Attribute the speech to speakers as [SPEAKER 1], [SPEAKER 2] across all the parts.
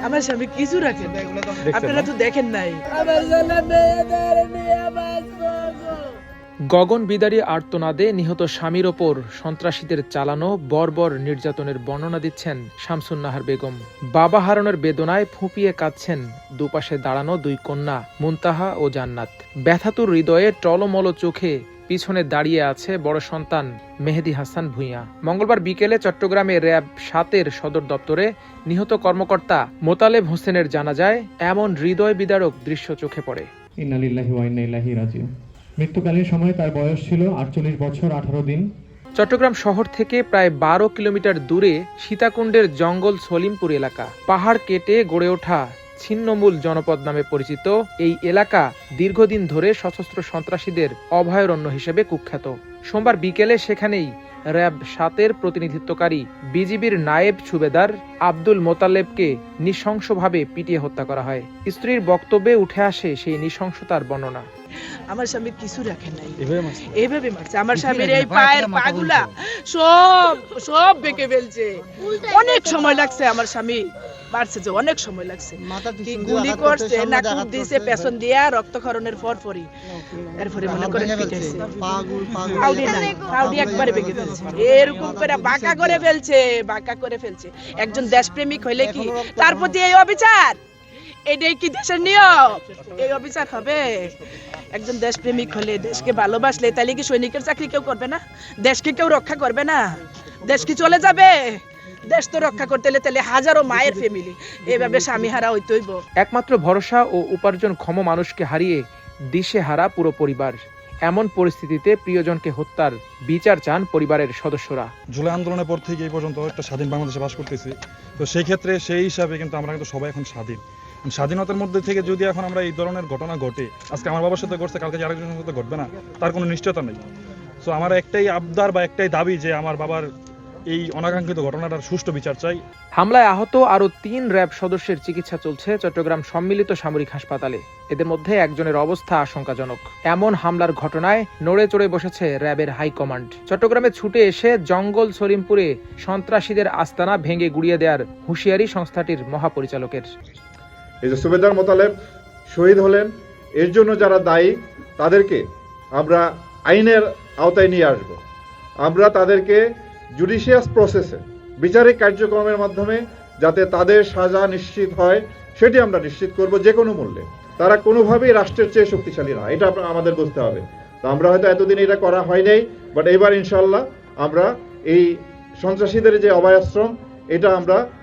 [SPEAKER 1] আমার স্বামী কিছু রাখেন নাই, আপনারা তো দেখেন নাই।
[SPEAKER 2] গগন বিদারী আর্তনাদে নিহত স্বামীর ওপর সন্ত্রাসীদের চালানো বর্বর নির্যাতনের বর্ণনা দিচ্ছেন শামসুন নাহার বেগম। বাবা হারানোর বেদনায় ফুঁপিয়ে কাঁদছেন দুপাশে দাঁড়ানো দুই কন্যা মুনতাহা ও জান্নাত। ব্যথাতুর হৃদয়ে টলমল চোখে পিছনে দাঁড়িয়ে আছে বড় সন্তান মেহেদী হাসান ভূঁইয়া। মঙ্গলবার বিকেলে চট্টগ্রামে র্যাব ৭-এর সদর দপ্তরে নিহত কর্মকর্তা মোতালেব হোসেনের জানাজায় এমন হৃদয় বিদারক দৃশ্য চোখে পড়ে।
[SPEAKER 3] ইন্না লিল্লাহি ওয়া ইন্না ইলাইহি রাজিউন। মৃত্যুকালীন সময়ে তার বয়স ছিল ৪৮ বছর ১৮ দিন।
[SPEAKER 2] চট্টগ্রাম শহর থেকে প্রায় ১২ কিলোমিটার দূরে সীতাকুণ্ডের জঙ্গল সলিমপুর এলাকা। পাহাড় কেটে গড়ে ওঠা ছিন্নমূল জনপদ নামে পরিচিত এই এলাকা দীর্ঘদিন ধরে সশস্ত্র সন্ত্রাসীদের অভয়ারণ্য হিসেবে কুখ্যাত। সোমবার বিকেলে সেখানেই র্যাব ৭-এর প্রতিনিধিত্বকারী বিজিবির নায়েব সুবেদার আব্দুল মোতালেবকে নৃশংসভাবে পিটিয়ে হত্যা করা হয়। স্ত্রীর বক্তব্যে উঠে আসে সেই নৃশংসতার বর্ণনা।
[SPEAKER 1] আমার স্বামী কিছু রাখেন নাই, এইভাবে মারছে। আমার স্বামীর এই পায়ের পাগুলা সব বেঁকে ফেলছে। অনেক সময় লাগছে, আমার স্বামী মারছে যে অনেক সময় লাগছে। গুলি করছে, নাকুর দিয়েছে পেছন দিয়া, রক্তক্ষরণের পরপরই এরপরে মনে করেন পিটাইছে। পাউডি একবারে বেঁকে ফেলছে, এরকম করে বাঁকা করে ফেলছে। একজন দেশপ্রেমিক হইলে কি তার প্রতি এই অবিচার? এটাই কি দেশের নিয়ম? এই অবিচার হবে? একজন দেশপ্রেমিক হলে, দেশকে ভালোবাসলে, তাহলে কি সৈনিকের চাকরি কেউ করবে না? দেশকে কেউ রক্ষা করবে না? দেশ কি চলে যাবে? দেশ তো রক্ষা করতে হলে তাহলে হাজারো মায়ের ফ্যামিলি এইভাবে স্বামী হারা হইতেইব।
[SPEAKER 2] একমাত্র ভরসা ও উপার্জনক্ষম মানুষকে হারিয়ে দিশেহারা পুরো পরিবার। এমন পরিস্থিতিতে প্রিয়জনকে হত্যার বিচার চান পরিবারের সদস্যরা।
[SPEAKER 4] জুলাই আন্দোলনের পর থেকে এই পর্যন্ত একটা স্বাধীন বাংলাদেশে বাস করতেছি, তো সেই ক্ষেত্রে সেই হিসাবে কিন্তু আমরা কিন্তু সবাই এখন স্বাধীনতার মধ্যে থেকে যদি এখন আমরা এই ধরনের ঘটনা ঘটে, আজকে আমার বাবার সাথে ঘটছে, কালকে আরেকজনের সাথে ঘটবে না, তার কোনো নিশ্চয়তা নেই। সো আমার একটাই আবদার বা একটাই দাবি যে আমার বাবার এই অনাকাঙ্ক্ষিত ঘটনাটার সুষ্ঠু বিচার চাই।
[SPEAKER 2] হামলায় আহত আরও ৩ র্যাব সদস্যের চিকিৎসা চলছে চট্টগ্রাম সম্মিলিত সামরিক হাসপাতালে। এদের মধ্যে একজনের অবস্থা আশঙ্কাজনক। এমন হামলার ঘটনায় নড়ে চড়ে বসেছে র্যাবের হাইকমান্ড। চট্টগ্রামে ছুটে এসে জঙ্গল সলিমপুরে সন্ত্রাসীদের আস্তানা ভেঙে গুড়িয়ে দেওয়ার হুঁশিয়ারি সংস্থাটির মহাপরিচালকের।
[SPEAKER 5] এই যে সুবেদার মোতালেব শহীদ হলেন, এর জন্য যারা দায়ী তাদেরকে আমরা আইনের আওতায় নিয়ে আসব। আমরা তাদেরকে জুডিশিয়াস প্রসেসে বিচারিক কার্যক্রমের মাধ্যমে যাতে তাদের সাজা নিশ্চিত হয় সেটি আমরা নিশ্চিত করব যে কোনো মূল্যে। তারা কোনোভাবেই রাষ্ট্রের চেয়ে শক্তিশালী না, এটা আমাদের বুঝতে হবে। তো আমরা হয়তো এতদিন এটা করা হয় নাই, বাট এবার ইনশাল্লাহ আমরা এই সন্ত্রাসীদের যে অভয়াশ্রম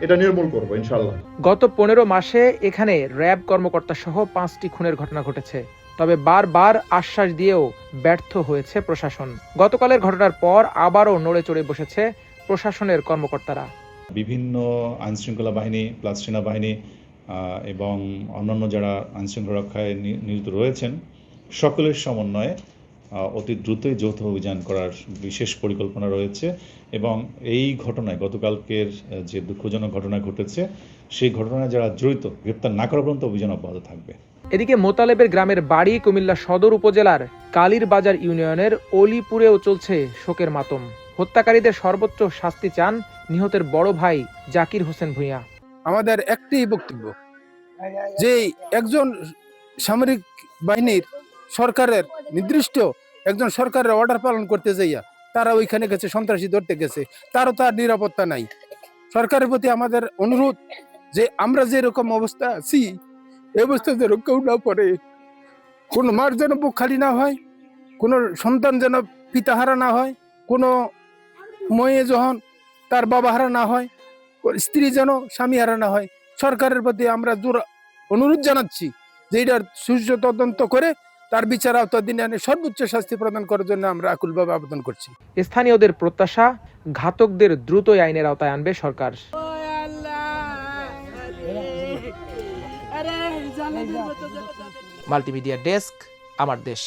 [SPEAKER 5] এটা নির্মূল করব ইনশাল্লাহ।
[SPEAKER 2] গত ১৫ মাসে এখানে র্যাব কর্মকর্তা সহ ৫টি খুনের ঘটনা ঘটেছে। তবে বারবার আশ্বাস দিয়েও ব্যর্থ হয়েছে প্রশাসন। গতকালের ঘটনার পর আবারও নড়ে চড়ে বসেছে প্রশাসনের কর্মকর্তারা।
[SPEAKER 6] বিভিন্ন আইনশৃঙ্খলা বাহিনী প্লাস সেনাবাহিনী এবং অন্যান্য যারা আইনশৃঙ্খলা রক্ষায় নিয়োজিত রয়েছেন সকলের সমন্বয়ে অতি দ্রুতই যৌথ অভিযান করার বিশেষ পরিকল্পনা রয়েছে এবং এই ঘটনায় গতকালকের যে দুঃখজনক ঘটনা ঘটেছে সেই ঘটনায় যারা জড়িত গ্রেপ্তার না করা পর্যন্ত অভিযান অব্যাহত থাকবে।
[SPEAKER 2] এদিকে মোতালেবের গ্রামের বাড়ি কুমিল্লা সদর উপজেলার কালীর বাজার ইউনিয়নের অলিপুরেও চলছে শোকের মাতম। হত্যাকারীদের সর্বোচ্চ শাস্তি চান নিহতের বড় ভাই জাকির হোসেন ভূঁইয়া।
[SPEAKER 7] আমাদের একটি বক্তব্য যে একজন সামরিক বাহিনীর সরকারের নির্দিষ্ট একজন সরকারের অর্ডার পালন করতে যাইয়া তারা ওইখানে গেছে, সন্ত্রাসী ধরতে গেছে, তারও তার নিরাপত্তা নাই। সরকারের প্রতি আমাদের অনুরোধ যে আমরা যে রকম অবস্থা আছি এই অবস্থা যেন কেউ না পড়ে, কোনো মার যেন বুক খালি না হয়, কোনো সন্তান যেন পিতাহারা না হয়, কোনো মেয়ে যখন তার বাবা হারা না হয়, স্ত্রী যেন স্বামী হারা না হয়। সরকারের প্রতি আমরা জোর অনুরোধ জানাচ্ছি যে এটার সুষ্ঠু তদন্ত করে তার বিচার আওতাধীনে আনে সর্বোচ্চ শাস্তি প্রদান করার জন্য আমরা আকুলভাবে আবেদন করছি।
[SPEAKER 2] স্থানীয়দের প্রত্যাশা, ঘাতকদের দ্রুতই আইনের আওতায় আনবে সরকার। মাল্টিমিডিয়া ডেস্ক, আমার দেশ।